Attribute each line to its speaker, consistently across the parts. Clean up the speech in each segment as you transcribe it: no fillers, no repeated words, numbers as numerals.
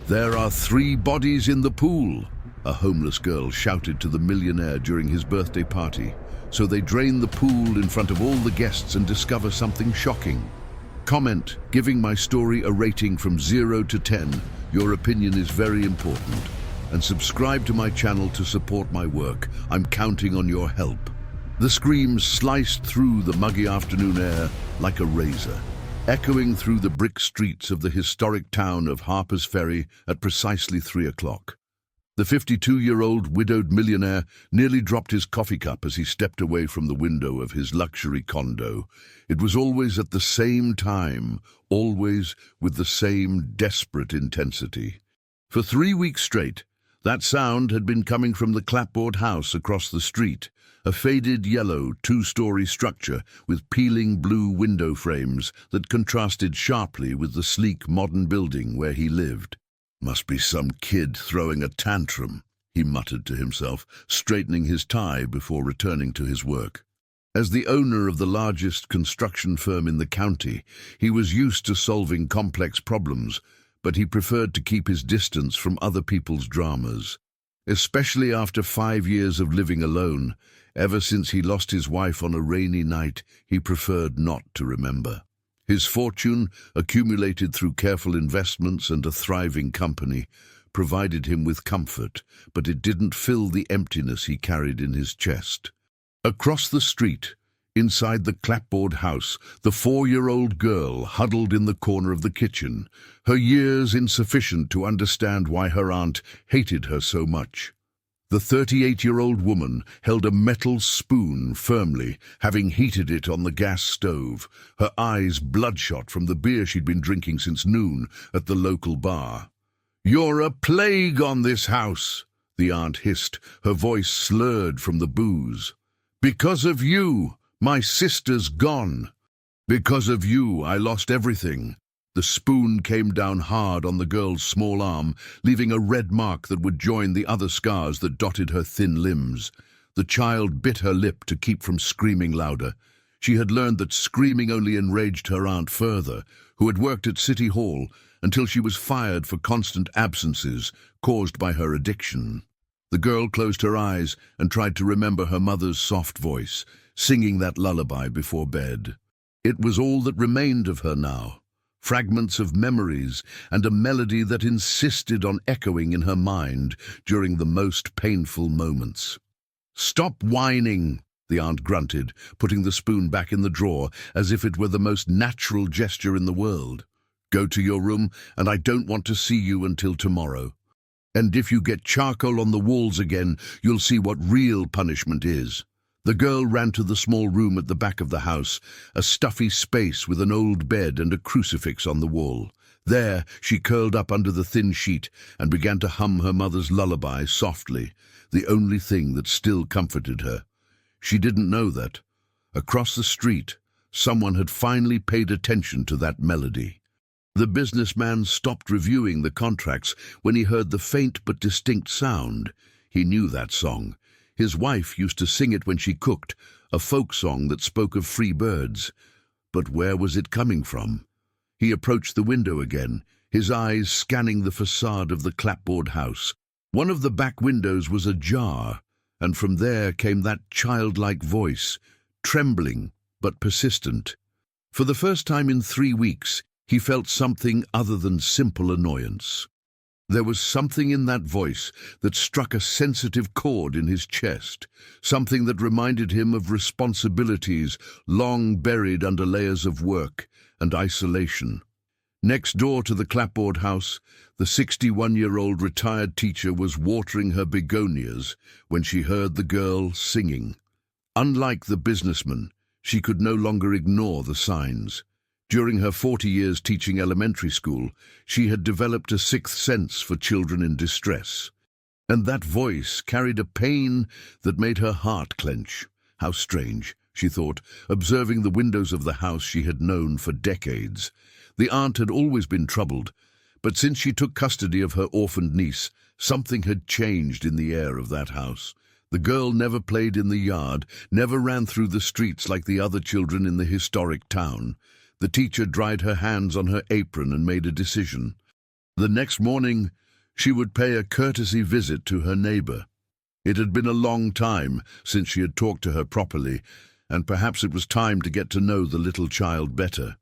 Speaker 1: "There are 3 bodies in the pool," a homeless girl shouted to the millionaire during his birthday party. So they drain the pool in front of all the guests and discover something shocking. Comment, giving my story a rating from 0 to 10. Your opinion is very important. And subscribe to my channel to support my work. I'm counting on your help. The screams sliced through the muggy afternoon air like a razor, echoing through the brick streets of the historic town of Harper's Ferry at precisely 3 o'clock. The 52-year-old widowed millionaire nearly dropped his coffee cup as he stepped away from the window of his luxury condo. It was always at the same time, always with the same desperate intensity. For 3 weeks straight, that sound had been coming from the clapboard house across the street, a faded yellow 2-story structure with peeling blue window frames that contrasted sharply with the sleek modern building where he lived. "Must be some kid throwing a tantrum," he muttered to himself, straightening his tie before returning to his work. As the owner of the largest construction firm in the county, he was used to solving complex problems, but he preferred to keep his distance from other people's dramas. Especially after 5 years of living alone, ever since he lost his wife on a rainy night, he preferred not to remember. His fortune, accumulated through careful investments and a thriving company, provided him with comfort, but it didn't fill the emptiness he carried in his chest. Across the street, inside the clapboard house, the 4-year-old girl huddled in the corner of the kitchen, her years insufficient to understand why her aunt hated her so much. The 38-year-old woman held a metal spoon firmly, having heated it on the gas stove, her eyes bloodshot from the beer she'd been drinking since noon at the local bar. "You're a plague on this house," the aunt hissed, her voice slurred from the booze. "Because of you, my sister's gone. Because of you, I lost everything." The spoon came down hard on the girl's small arm, leaving a red mark that would join the other scars that dotted her thin limbs. The child bit her lip to keep from screaming louder. She had learned that screaming only enraged her aunt further, who had worked at City Hall until she was fired for constant absences caused by her addiction. The girl closed her eyes and tried to remember her mother's soft voice, singing that lullaby before bed. It was all that remained of her now. Fragments of memories and a melody that insisted on echoing in her mind during the most painful moments. "Stop whining," the aunt grunted, putting the spoon back in the drawer as if it were the most natural gesture in the world. "Go to your room, and I don't want to see you until tomorrow. And if you get charcoal on the walls again, you'll see what real punishment is." The girl ran to the small room at the back of the house, a stuffy space with an old bed and a crucifix on the wall. There, she curled up under the thin sheet and began to hum her mother's lullaby softly, the only thing that still comforted her. She didn't know that, across the street, someone had finally paid attention to that melody. The businessman stopped reviewing the contracts when he heard the faint but distinct sound. He knew that song. His wife used to sing it when she cooked, a folk song that spoke of free birds. But where was it coming from? He approached the window again, his eyes scanning the facade of the clapboard house. One of the back windows was ajar, and from there came that childlike voice, trembling but persistent. For the first time in 3 weeks, he felt something other than simple annoyance. There was something in that voice that struck a sensitive chord in his chest, something that reminded him of responsibilities long buried under layers of work and isolation. Next door to the clapboard house, the 61-year-old retired teacher was watering her begonias when she heard the girl singing. Unlike the businessman, she could no longer ignore the signs. During her 40 years teaching elementary school, she had developed a sixth sense for children in distress. And that voice carried a pain that made her heart clench. How strange, she thought, observing the windows of the house she had known for decades. The aunt had always been troubled, but since she took custody of her orphaned niece, something had changed in the air of that house. The girl never played in the yard, never ran through the streets like the other children in the historic town. The teacher dried her hands on her apron and made a decision. The next morning, she would pay a courtesy visit to her neighbor. It had been a long time since she had talked to her properly, and perhaps it was time to get to know the little child better.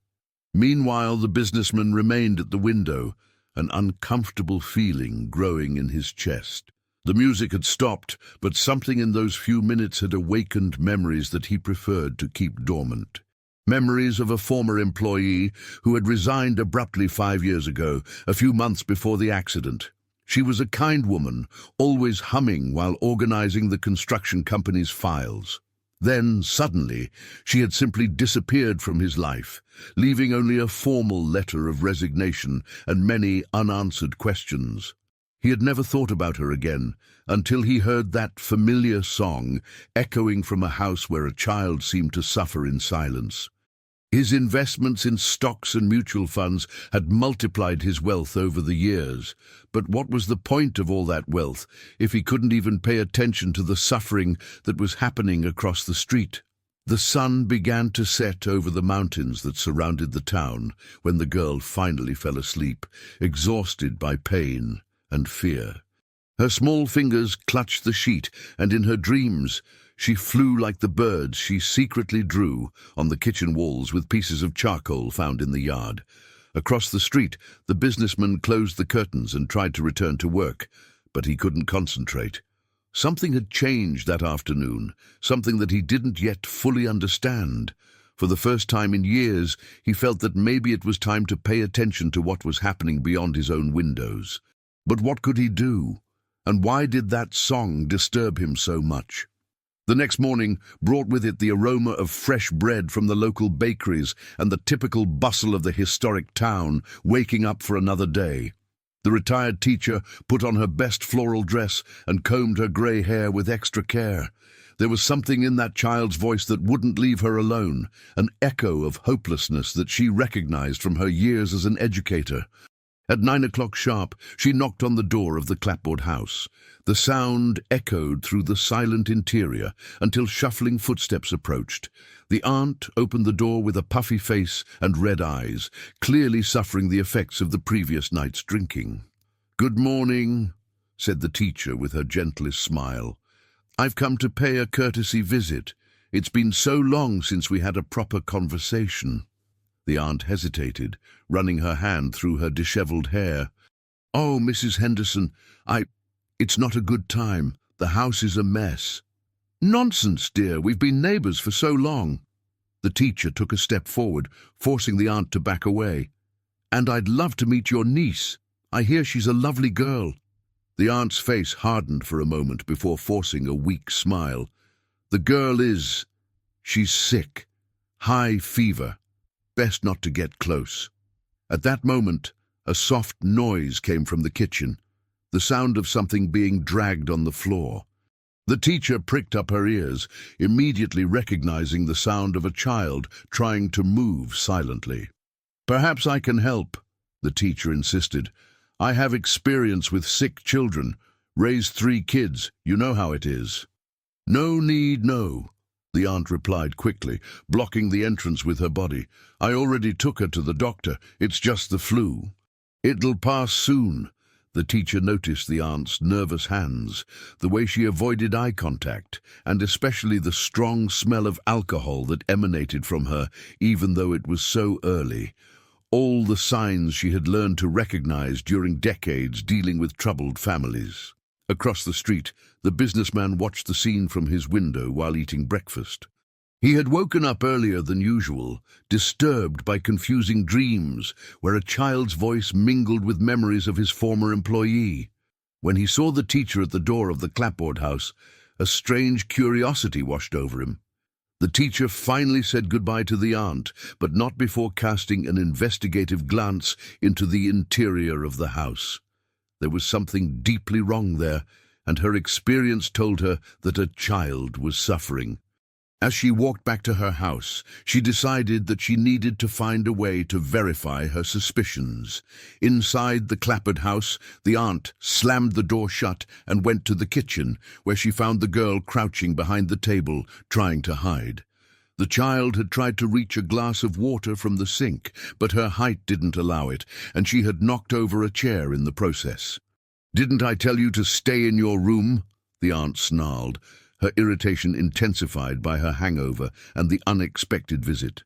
Speaker 1: Meanwhile, the businessman remained at the window, an uncomfortable feeling growing in his chest. The music had stopped, but something in those few minutes had awakened memories that he preferred to keep dormant. Memories of a former employee who had resigned abruptly 5 years ago, a few months before the accident. She was a kind woman, always humming while organizing the construction company's files. Then, suddenly, she had simply disappeared from his life, leaving only a formal letter of resignation and many unanswered questions. He had never thought about her again, until he heard that familiar song echoing from a house where a child seemed to suffer in silence. His investments in stocks and mutual funds had multiplied his wealth over the years. But what was the point of all that wealth if he couldn't even pay attention to the suffering that was happening across the street? The sun began to set over the mountains that surrounded the town when the girl finally fell asleep, exhausted by pain and fear. Her small fingers clutched the sheet, and in her dreams, she flew like the birds she secretly drew on the kitchen walls with pieces of charcoal found in the yard. Across the street, the businessman closed the curtains and tried to return to work, but he couldn't concentrate. Something had changed that afternoon, something that he didn't yet fully understand. For the first time in years, he felt that maybe it was time to pay attention to what was happening beyond his own windows. But what could he do? And why did that song disturb him so much? The next morning brought with it the aroma of fresh bread from the local bakeries and the typical bustle of the historic town, waking up for another day. The retired teacher put on her best floral dress and combed her grey hair with extra care. There was something in that child's voice that wouldn't leave her alone, an echo of hopelessness that she recognized from her years as an educator. At 9 o'clock sharp, she knocked on the door of the clapboard house. The sound echoed through the silent interior until shuffling footsteps approached. The aunt opened the door with a puffy face and red eyes, clearly suffering the effects of the previous night's drinking. "Good morning," said the teacher with her gentlest smile. "I've come to pay a courtesy visit. It's been so long since we had a proper conversation." The aunt hesitated, running her hand through her disheveled hair. "Oh, Mrs. Henderson, it's not a good time. The house is a mess." "Nonsense, dear. We've been neighbors for so long." The teacher took a step forward, forcing the aunt to back away. "And I'd love to meet your niece. I hear she's a lovely girl." The aunt's face hardened for a moment before forcing a weak smile. She's sick. High fever. Best not to get close." At that moment, a soft noise came from the kitchen, the sound of something being dragged on the floor. The teacher pricked up her ears, immediately recognizing the sound of a child trying to move silently. "Perhaps I can help," the teacher insisted. "I have experience with sick children. Raised 3 kids, you know how it is." "No need, no," the aunt replied quickly, blocking the entrance with her body. "I already took her to the doctor. It's just the flu." "It'll pass soon." The teacher noticed the aunt's nervous hands, the way she avoided eye contact, and especially the strong smell of alcohol that emanated from her, even though it was so early. All the signs she had learned to recognize during decades dealing with troubled families. Across the street, the businessman watched the scene from his window while eating breakfast. He had woken up earlier than usual, disturbed by confusing dreams where a child's voice mingled with memories of his former employee. When he saw the teacher at the door of the clapboard house, a strange curiosity washed over him. The teacher finally said goodbye to the aunt, but not before casting an investigative glance into the interior of the house. There was something deeply wrong there, and her experience told her that a child was suffering. As she walked back to her house, she decided that she needed to find a way to verify her suspicions. Inside the clapboard house, the aunt slammed the door shut and went to the kitchen, where she found the girl crouching behind the table, trying to hide. The child had tried to reach a glass of water from the sink, but her height didn't allow it, and she had knocked over a chair in the process. "Didn't I tell you to stay in your room?" the aunt snarled, her irritation intensified by her hangover and the unexpected visit.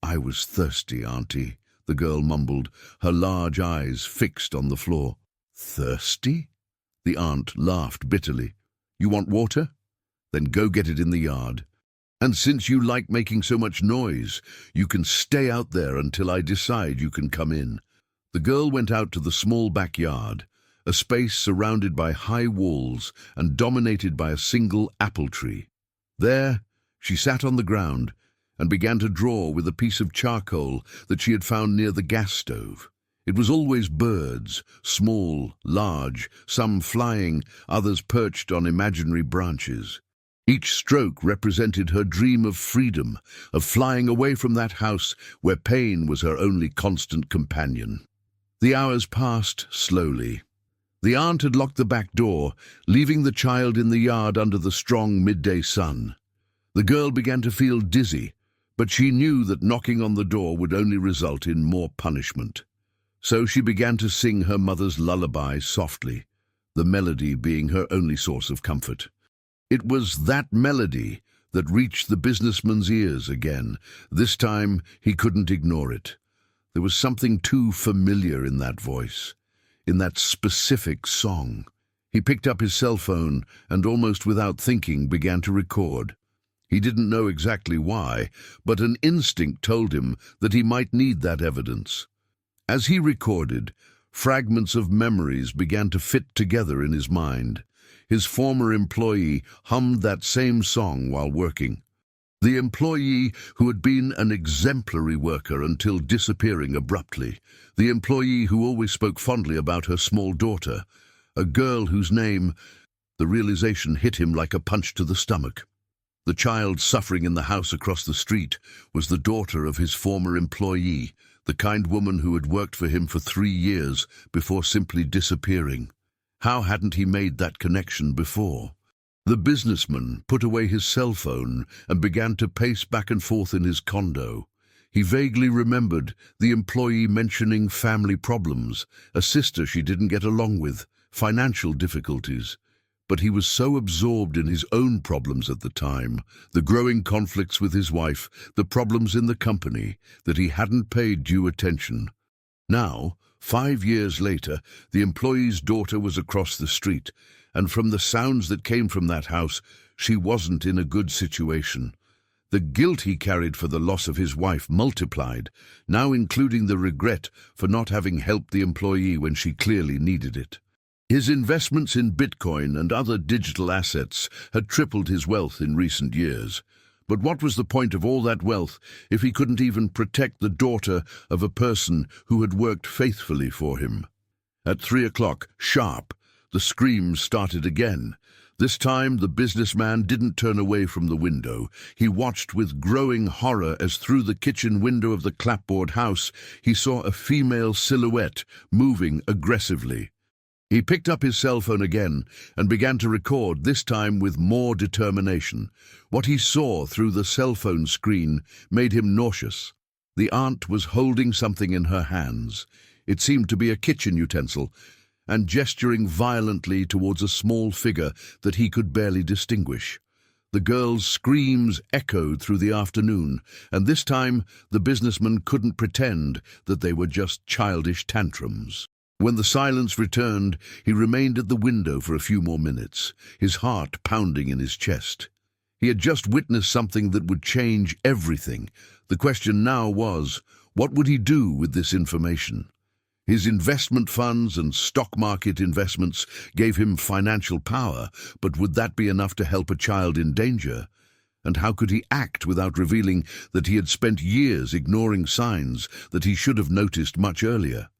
Speaker 1: "I was thirsty, Auntie," the girl mumbled, her large eyes fixed on the floor. "Thirsty?" The aunt laughed bitterly. "You want water? Then go get it in the yard. And since you like making so much noise, you can stay out there until I decide you can come in." The girl went out to the small backyard, a space surrounded by high walls and dominated by a single apple tree. There, she sat on the ground and began to draw with a piece of charcoal that she had found near the gas stove. It was always birds, small, large, some flying, others perched on imaginary branches. Each stroke represented her dream of freedom, of flying away from that house where pain was her only constant companion. The hours passed slowly. The aunt had locked the back door, leaving the child in the yard under the strong midday sun. The girl began to feel dizzy, but she knew that knocking on the door would only result in more punishment. So she began to sing her mother's lullaby softly, the melody being her only source of comfort. It was that melody that reached the businessman's ears again. This time he couldn't ignore it. There was something too familiar in that voice, in that specific song. He picked up his cell phone and, almost without thinking, began to record. He didn't know exactly why, but an instinct told him that he might need that evidence. As he recorded, fragments of memories began to fit together in his mind. His former employee hummed that same song while working. The employee who had been an exemplary worker until disappearing abruptly. The employee who always spoke fondly about her small daughter. A girl whose name... The realization hit him like a punch to the stomach. The child suffering in the house across the street was the daughter of his former employee, the kind woman who had worked for him for 3 years before simply disappearing. How hadn't he made that connection before? The businessman put away his cell phone and began to pace back and forth in his condo. He vaguely remembered the employee mentioning family problems, a sister she didn't get along with, financial difficulties. But he was so absorbed in his own problems at the time, the growing conflicts with his wife, the problems in the company, that he hadn't paid due attention. Now, 5 years later, the employee's daughter was across the street, and from the sounds that came from that house, she wasn't in a good situation. The guilt he carried for the loss of his wife multiplied, now including the regret for not having helped the employee when she clearly needed it. His investments in Bitcoin and other digital assets had tripled his wealth in recent years. But what was the point of all that wealth if he couldn't even protect the daughter of a person who had worked faithfully for him? At 3 o'clock, sharp, the screams started again. This time the businessman didn't turn away from the window. He watched with growing horror as through the kitchen window of the clapboard house he saw a female silhouette moving aggressively. He picked up his cell phone again and began to record, this time with more determination. What he saw through the cell phone screen made him nauseous. The aunt was holding something in her hands. It seemed to be a kitchen utensil, and gesturing violently towards a small figure that he could barely distinguish. The girl's screams echoed through the afternoon, and this time the businessman couldn't pretend that they were just childish tantrums. When the silence returned, he remained at the window for a few more minutes, his heart pounding in his chest. He had just witnessed something that would change everything. The question now was, what would he do with this information? His investment funds and stock market investments gave him financial power, but would that be enough to help a child in danger? And how could he act without revealing that he had spent years ignoring signs that he should have noticed much earlier?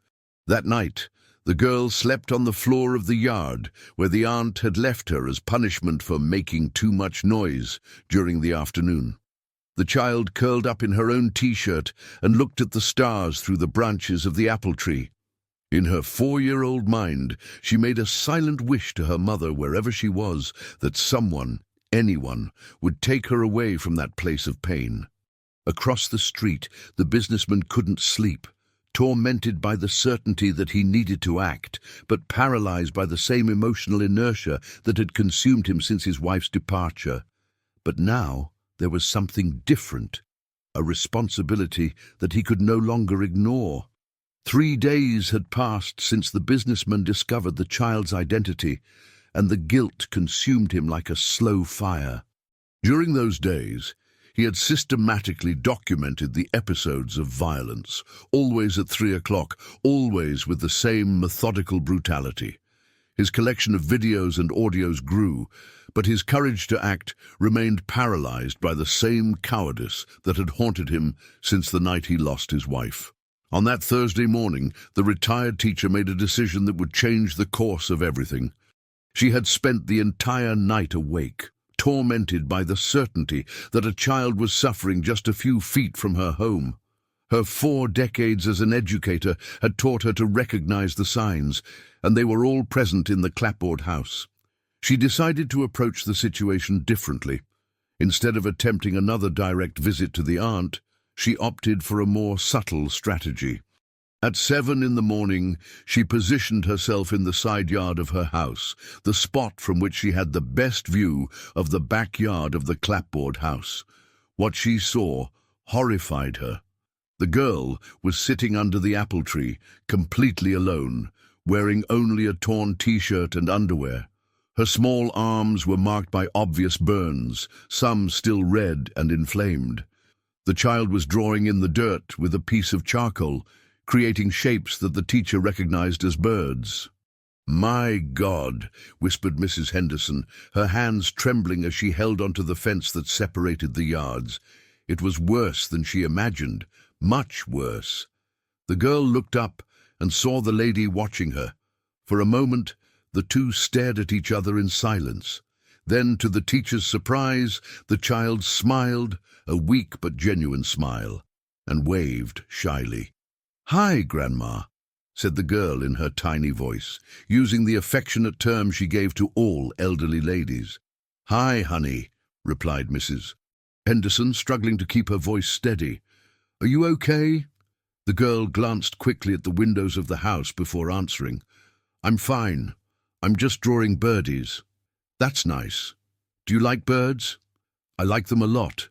Speaker 1: That night, the girl slept on the floor of the yard where the aunt had left her as punishment for making too much noise during the afternoon. The child curled up in her own t-shirt and looked at the stars through the branches of the apple tree. In her 4-year-old mind, she made a silent wish to her mother wherever she was that someone, Anyone would take her away from that place of pain. Across the street, the businessman couldn't sleep, tormented by the certainty that he needed to act, but paralyzed by the same emotional inertia that had consumed him since his wife's departure. But now there was something different, a responsibility that he could no longer ignore. 3 days had passed since the businessman discovered the child's identity, and the guilt consumed him like a slow fire. During those days, he had systematically documented the episodes of violence, always at 3 o'clock, always with the same methodical brutality. His collection of videos and audios grew, but his courage to act remained paralyzed by the same cowardice that had haunted him since the night he lost his wife. On that Thursday morning, the retired teacher made a decision that would change the course of everything. She had spent the entire night awake, tormented by the certainty that a child was suffering just a few feet from her home. Her 4 decades as an educator had taught her to recognize the signs, and they were all present in the clapboard house. She decided to approach the situation differently. Instead of attempting another direct visit to the aunt, she opted for a more subtle strategy. At 7 in the morning, she positioned herself in the side yard of her house, the spot from which she had the best view of the backyard of the clapboard house. What she saw horrified her. The girl was sitting under the apple tree, completely alone, wearing only a torn t-shirt and underwear. Her small arms were marked by obvious burns, some still red and inflamed. The child was drawing in the dirt with a piece of charcoal, creating shapes that the teacher recognized as birds. "My God," whispered Mrs. Henderson, her hands trembling as she held onto the fence that separated the yards. It was worse than she imagined, much worse. The girl looked up and saw the lady watching her. For a moment, the two stared at each other in silence. Then, to the teacher's surprise, the child smiled, a weak but genuine smile, and waved shyly. "Hi, Grandma," said the girl in her tiny voice, using the affectionate term she gave to all elderly ladies. "Hi, honey," replied Mrs. Henderson, struggling to keep her voice steady. "Are you okay?" The girl glanced quickly at the windows of the house before answering. "I'm fine. I'm just drawing birdies." "That's nice. Do you like birds?" "I like them a lot.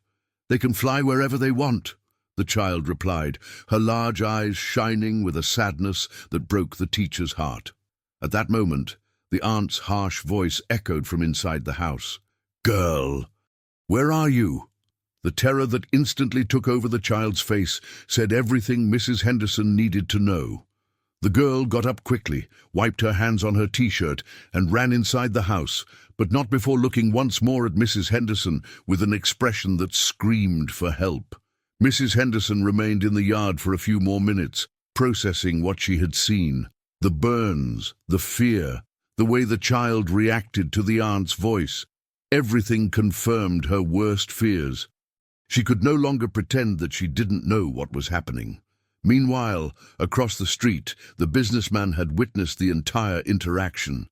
Speaker 1: They can fly wherever they want," the child replied, her large eyes shining with a sadness that broke the teacher's heart. At that moment, the aunt's harsh voice echoed from inside the house. "Girl, where are you?" The terror that instantly took over the child's face said everything Mrs. Henderson needed to know. The girl got up quickly, wiped her hands on her t-shirt, and ran inside the house, but not before looking once more at Mrs. Henderson with an expression that screamed for help. Mrs. Henderson remained in the yard for a few more minutes, processing what she had seen. The burns, the fear, the way the child reacted to the aunt's voice. Everything confirmed her worst fears. She could no longer pretend that she didn't know what was happening. Meanwhile, across the street, the businessman had witnessed the entire interaction.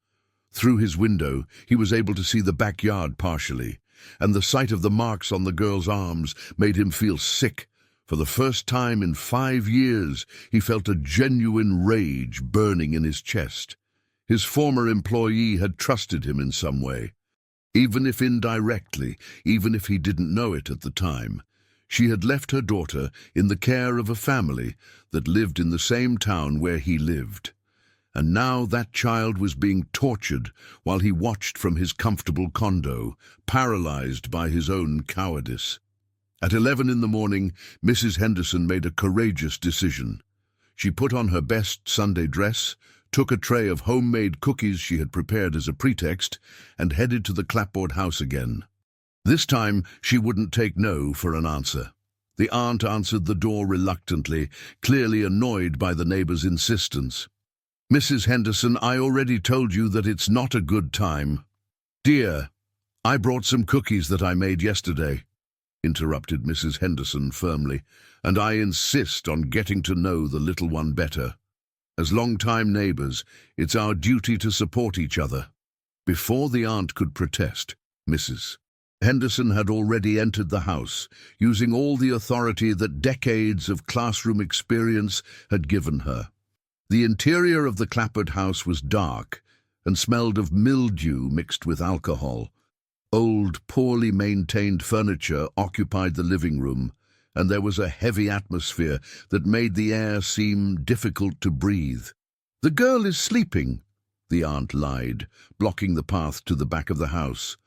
Speaker 1: Through his window, he was able to see the backyard partially, and the sight of the marks on the girl's arms made him feel sick. For the first time in 5 years, he felt a genuine rage burning in his chest. His former employee had trusted him in some way. Even if indirectly, even if he didn't know it at the time. She had left her daughter in the care of a family that lived in the same town where he lived. And now that child was being tortured while he watched from his comfortable condo, paralyzed by his own cowardice. At 11 in the morning, Mrs. Henderson made a courageous decision. She put on her best Sunday dress, took a tray of homemade cookies she had prepared as a pretext, and headed to the clapboard house again. This time, she wouldn't take no for an answer. The aunt answered the door reluctantly, clearly annoyed by the neighbor's insistence. "Mrs. Henderson, I already told you that it's not a good time." "Dear, I brought some cookies that I made yesterday," interrupted Mrs. Henderson firmly, "and I insist on getting to know the little one better. As long-time neighbors, it's our duty to support each other." Before the aunt could protest, Mrs. Henderson had already entered the house, using all the authority that decades of classroom experience had given her. The interior of the clapboard house was dark and smelled of mildew mixed with alcohol. Old, poorly maintained furniture occupied the living room, and there was a heavy atmosphere that made the air seem difficult to breathe. "The girl is sleeping," the aunt lied, blocking the path to the back of the house.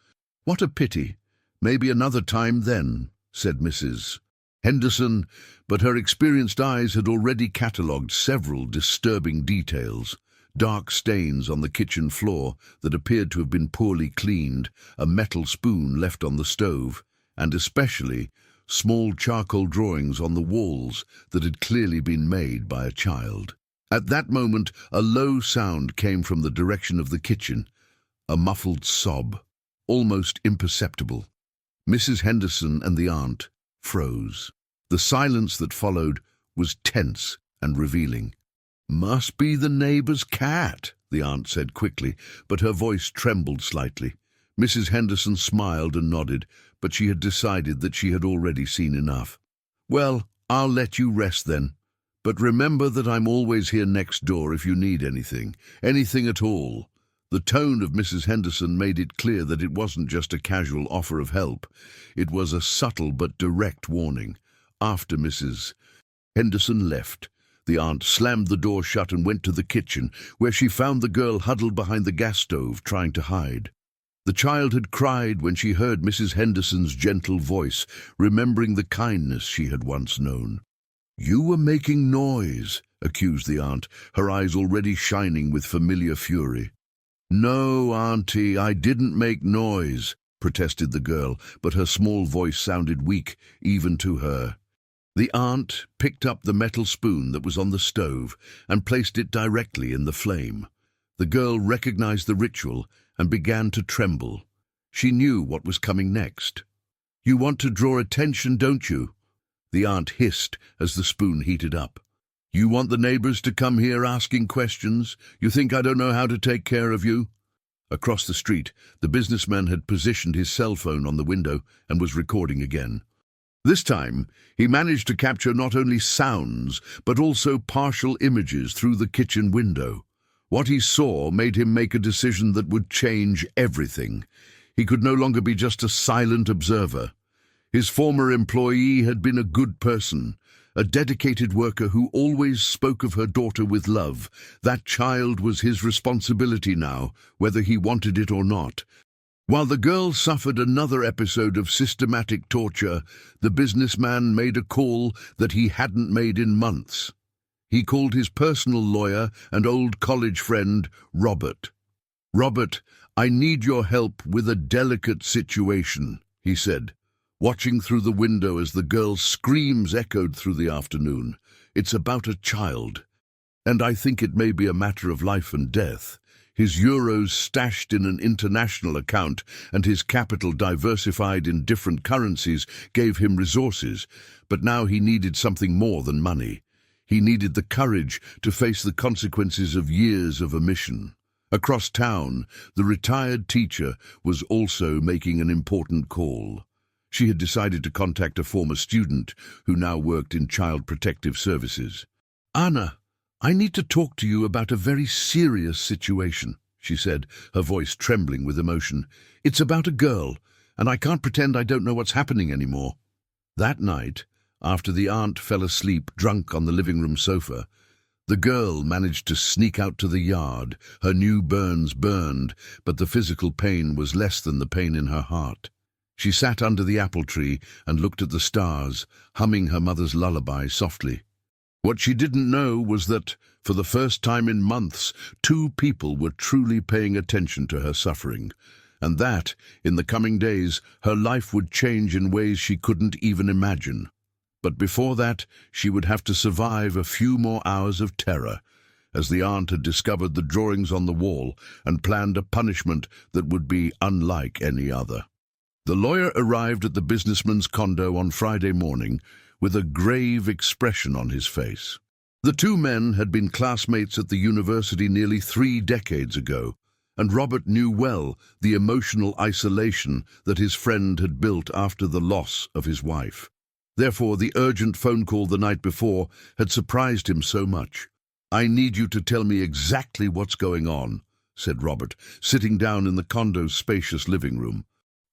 Speaker 1: "What a pity. Maybe another time then," said Mrs. Henderson, but her experienced eyes had already catalogued several disturbing details. Dark stains on the kitchen floor that appeared to have been poorly cleaned, a metal spoon left on the stove, and especially small charcoal drawings on the walls that had clearly been made by a child. At that moment, a low sound came from the direction of the kitchen, a muffled sob, almost imperceptible. Mrs. Henderson and the aunt froze. The silence that followed was tense and revealing. "Must be the neighbor's cat," the aunt said quickly, but her voice trembled slightly. Mrs. Henderson smiled and nodded, but she had decided that she had already seen enough. "Well, I'll let you rest then. But remember that I'm always here next door if you need anything at all." The tone of Mrs. Henderson made it clear that it wasn't just a casual offer of help. It was a subtle but direct warning. After Mrs. Henderson left, the aunt slammed the door shut and went to the kitchen, where she found the girl huddled behind the gas stove, trying to hide. The child had cried when she heard Mrs. Henderson's gentle voice, remembering the kindness she had once known. "You were making noise," accused the aunt, her eyes already shining with familiar fury. "No, Auntie, I didn't make noise," protested the girl, but her small voice sounded weak, even to her. The aunt picked up the metal spoon that was on the stove and placed it directly in the flame. The girl recognized the ritual and began to tremble. She knew what was coming next. "You want to draw attention, don't you?" the aunt hissed as the spoon heated up. "You want the neighbors to come here asking questions? You think I don't know how to take care of you?" Across the street, the businessman had positioned his cell phone on the window and was recording again. This time, he managed to capture not only sounds, but also partial images through the kitchen window. What he saw made him make a decision that would change everything. He could no longer be just a silent observer. His former employee had been a good person, a dedicated worker who always spoke of her daughter with love. That child was his responsibility now, whether he wanted it or not. While the girl suffered another episode of systematic torture, the businessman made a call that he hadn't made in months. He called his personal lawyer and old college friend, Robert. "Robert, I need your help with a delicate situation," he said, watching through the window as the girl's screams echoed through the afternoon. "It's about a child, and I think it may be a matter of life and death." His euros stashed in an international account and his capital diversified in different currencies gave him resources, but now he needed something more than money. He needed the courage to face the consequences of years of omission. Across town, the retired teacher was also making an important call. She had decided to contact a former student who now worked in Child Protective Services. "Anna, I need to talk to you about a very serious situation," she said, her voice trembling with emotion. "It's about a girl, and I can't pretend I don't know what's happening anymore." That night, after the aunt fell asleep drunk on the living room sofa, the girl managed to sneak out to the yard. Her new burns burned, but the physical pain was less than the pain in her heart. She sat under the apple tree and looked at the stars, humming her mother's lullaby softly. What she didn't know was that, for the first time in months, two people were truly paying attention to her suffering, and that, in the coming days, her life would change in ways she couldn't even imagine. But before that, she would have to survive a few more hours of terror, as the aunt had discovered the drawings on the wall and planned a punishment that would be unlike any other. The lawyer arrived at the businessman's condo on Friday morning with a grave expression on his face. The two men had been classmates at the university nearly 3 decades ago, and Robert knew well the emotional isolation that his friend had built after the loss of his wife. Therefore, the urgent phone call the night before had surprised him so much. "I need you to tell me exactly what's going on," said Robert, sitting down in the condo's spacious living room.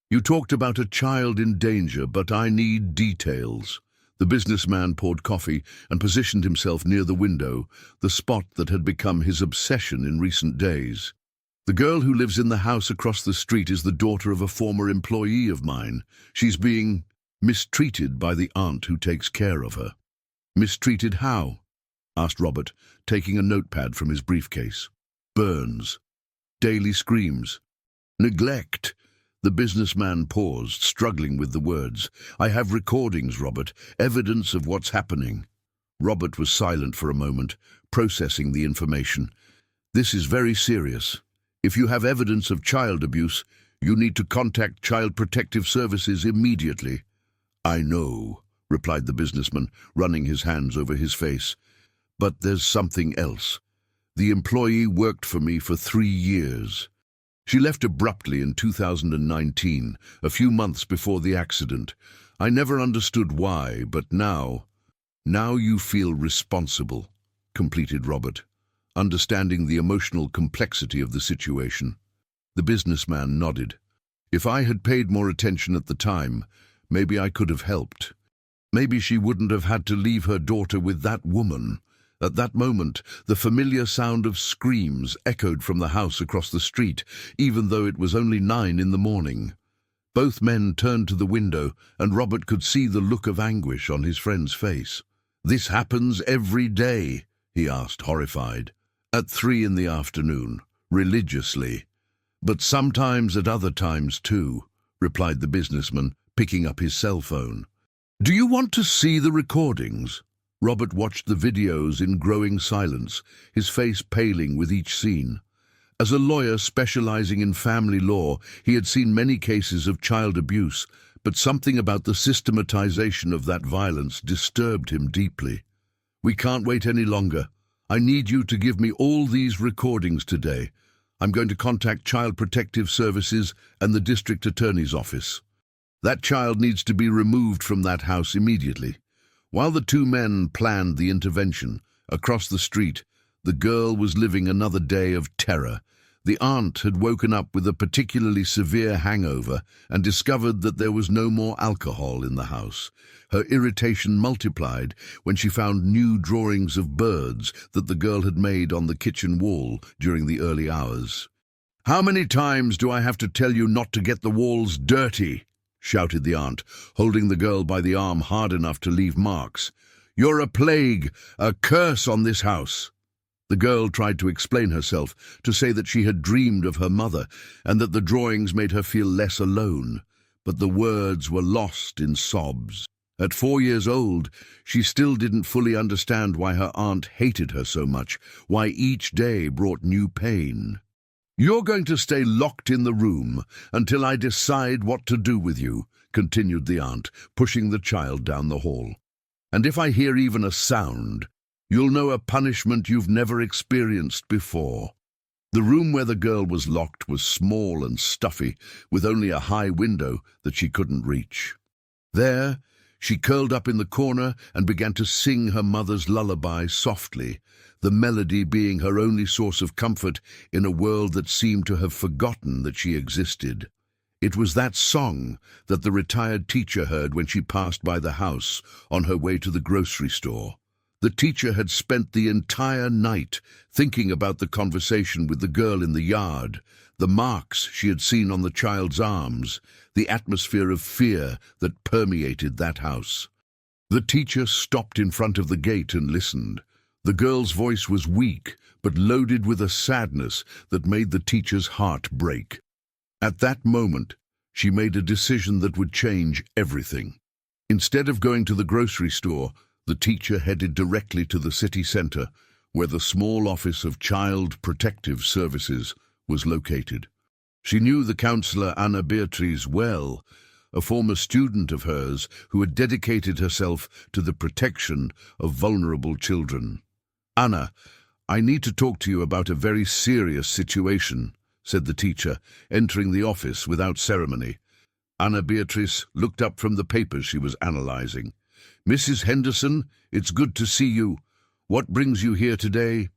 Speaker 1: "You talked about a child in danger, but I need details." The businessman poured coffee and positioned himself near the window, the spot that had become his obsession in recent days. "The girl who lives in the house across the street is the daughter of a former employee of mine. She's being mistreated by the aunt who takes care of her." "Mistreated how?" asked Robert, taking a notepad from his briefcase. "Burns. Daily screams. Neglect." The businessman paused, struggling with the words. "I have recordings, Robert, evidence of what's happening." Robert was silent for a moment, processing the information. "This is very serious. If you have evidence of child abuse, you need to contact Child Protective Services immediately." "I know," replied the businessman, running his hands over his face. "But there's something else. The employee worked for me for 3 years. She left abruptly in 2019, a few months before the accident. I never understood why, but now you feel responsible," completed Robert, understanding the emotional complexity of the situation. The businessman nodded. "If I had paid more attention at the time, maybe I could have helped. Maybe she wouldn't have had to leave her daughter with that woman." At that moment, the familiar sound of screams echoed from the house across the street, even though it was only 9 in the morning. Both men turned to the window, and Robert could see the look of anguish on his friend's face. "This happens every day?" he asked, horrified. "At 3 in the afternoon, religiously. But sometimes at other times too," replied the businessman, picking up his cell phone. "Do you want to see the recordings?" Robert watched the videos in growing silence, his face paling with each scene. As a lawyer specializing in family law, he had seen many cases of child abuse, but something about the systematization of that violence disturbed him deeply. "We can't wait any longer. I need you to give me all these recordings today. I'm going to contact Child Protective Services and the district attorney's office. That child needs to be removed from that house immediately." While the two men planned the intervention, across the street, the girl was living another day of terror. The aunt had woken up with a particularly severe hangover and discovered that there was no more alcohol in the house. Her irritation multiplied when she found new drawings of birds that the girl had made on the kitchen wall during the early hours. "How many times do I have to tell you not to get the walls dirty?" shouted the aunt, holding the girl by the arm hard enough to leave marks. "You're a plague, a curse on this house." The girl tried to explain herself, to say that she had dreamed of her mother and that the drawings made her feel less alone, but the words were lost in sobs. At 4 years old, she still didn't fully understand why her aunt hated her so much, why each day brought new pain. "You're going to stay locked in the room until I decide what to do with you," continued the aunt, pushing the child down the hall. "And if I hear even a sound, you'll know a punishment you've never experienced before." The room where the girl was locked was small and stuffy, with only a high window that she couldn't reach. There, she curled up in the corner and began to sing her mother's lullaby softly, the melody being her only source of comfort in a world that seemed to have forgotten that she existed. It was that song that the retired teacher heard when she passed by the house on her way to the grocery store. The teacher had spent the entire night thinking about the conversation with the girl in the yard, the marks she had seen on the child's arms, the atmosphere of fear that permeated that house. The teacher stopped in front of the gate and listened. The girl's voice was weak, but loaded with a sadness that made the teacher's heart break. At that moment, she made a decision that would change everything. Instead of going to the grocery store, the teacher headed directly to the city center, where the small office of Child Protective Services was located. She knew the counselor Anna Beatrice well, a former student of hers who had dedicated herself to the protection of vulnerable children. "Anna, I need to talk to you about a very serious situation," said the teacher, entering the office without ceremony. Anna Beatrice looked up from the papers she was analyzing. "Mrs. Henderson, it's good to see you. What brings you here today?"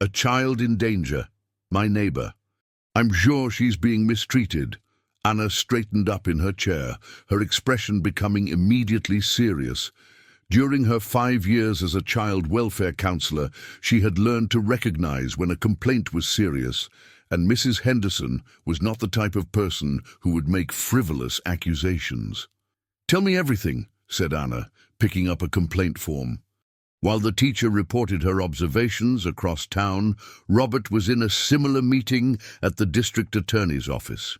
Speaker 1: "A child in danger. My neighbor. I'm sure she's being mistreated." Anna straightened up in her chair, her expression becoming immediately serious. During her 5 years as a child welfare counselor, she had learned to recognize when a complaint was serious, and Mrs. Henderson was not the type of person who would make frivolous accusations. "Tell me everything," said Anna, picking up a complaint form. While the teacher reported her observations across town, Robert was in a similar meeting at the district attorney's office.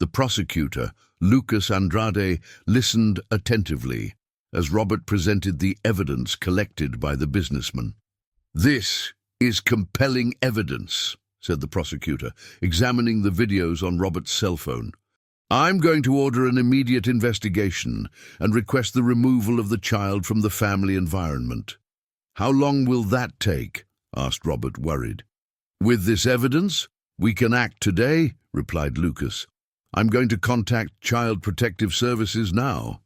Speaker 1: The prosecutor, Lucas Andrade, listened attentively as Robert presented the evidence collected by the businessman. "This is compelling evidence," said the prosecutor, examining the videos on Robert's cell phone. "I'm going to order an immediate investigation and request the removal of the child from the family environment." "How long will that take?" asked Robert, worried. "With this evidence, we can act today," replied Lucas. "I'm going to contact Child Protective Services now."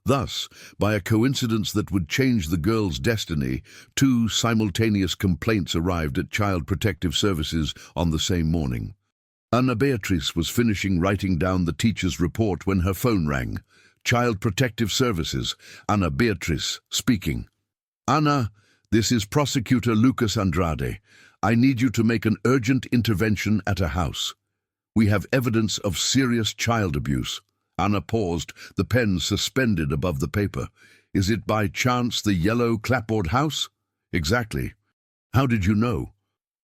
Speaker 1: Thus, by a coincidence that would change the girl's destiny, 2 simultaneous complaints arrived at Child Protective Services on the same morning. Anna Beatrice was finishing writing down the teacher's report when her phone rang. "Child Protective Services, Anna Beatrice speaking." "Anna, this is Prosecutor Lucas Andrade. I need you to make an urgent intervention at a house. We have evidence of serious child abuse." Anna paused, the pen suspended above the paper. "Is it by chance the yellow clapboard house?" "Exactly. How did you know?"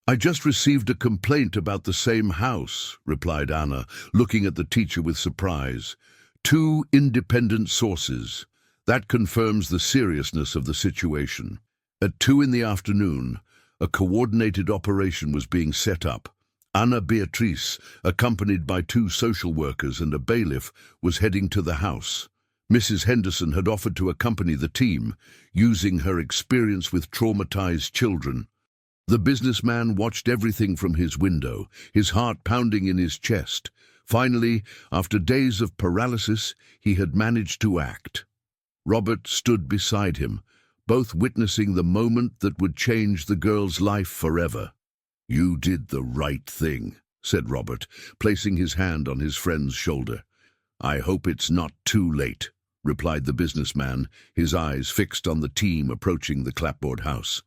Speaker 1: "I just received a complaint about the same house," replied Anna, looking at the teacher with surprise. "2 independent sources. That confirms the seriousness of the situation." At 2 in the afternoon, a coordinated operation was being set up. Anna Beatrice, accompanied by 2 social workers and a bailiff, was heading to the house. Mrs. Henderson had offered to accompany the team, using her experience with traumatized children. The businessman watched everything from his window, his heart pounding in his chest. Finally, after days of paralysis, he had managed to act. Robert stood beside him, both witnessing the moment that would change the girl's life forever. "You did the right thing," said Robert, placing his hand on his friend's shoulder. "I hope it's not too late," replied the businessman, his eyes fixed on the team approaching the clapboard house.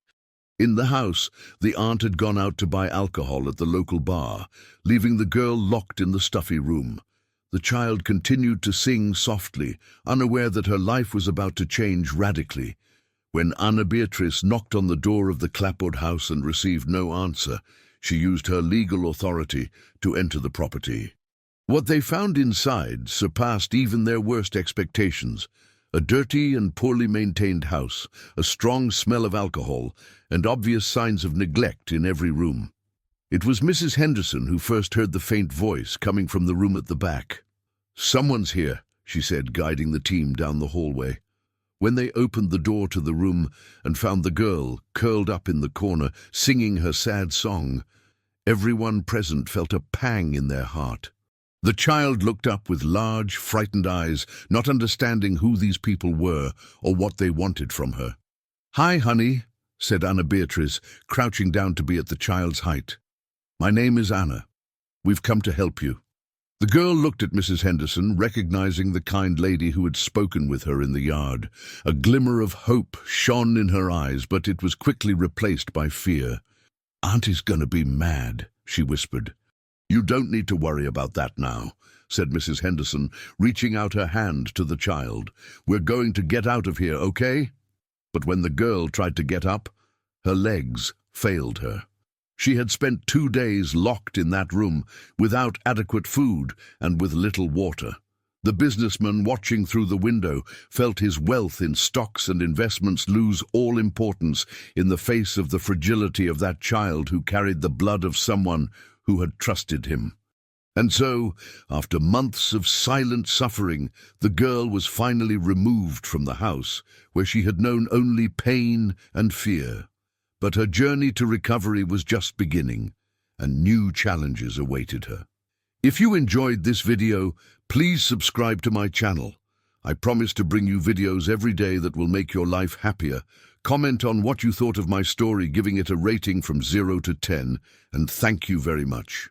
Speaker 1: In the house, the aunt had gone out to buy alcohol at the local bar, leaving the girl locked in the stuffy room. The child continued to sing softly, unaware that her life was about to change radically. When Anna Beatrice knocked on the door of the clapboard house and received no answer, she used her legal authority to enter the property. What they found inside surpassed even their worst expectations. A dirty and poorly maintained house, a strong smell of alcohol, and obvious signs of neglect in every room. It was Mrs. Henderson who first heard the faint voice coming from the room at the back. "Someone's here," she said, guiding the team down the hallway. When they opened the door to the room and found the girl curled up in the corner, singing her sad song, everyone present felt a pang in their heart. The child looked up with large, frightened eyes, not understanding who these people were or what they wanted from her. "Hi, honey," said Anna Beatrice, crouching down to be at the child's height. "My name is Anna. We've come to help you." The girl looked at Mrs. Henderson, recognizing the kind lady who had spoken with her in the yard. A glimmer of hope shone in her eyes, but it was quickly replaced by fear. "Auntie's gonna be mad," she whispered. "You don't need to worry about that now," said Mrs. Henderson, reaching out her hand to the child. "We're going to get out of here, okay?" But when the girl tried to get up, her legs failed her. She had spent 2 days locked in that room, without adequate food and with little water. The businessman watching through the window felt his wealth in stocks and investments lose all importance in the face of the fragility of that child who carried the blood of someone who had trusted him. And so, after months of silent suffering, the girl was finally removed from the house, where she had known only pain and fear. But her journey to recovery was just beginning, and new challenges awaited her. If you enjoyed this video, please subscribe to my channel. I promise to bring you videos every day that will make your life happier. Comment on what you thought of my story, giving it a rating from 0 to 10, and thank you very much.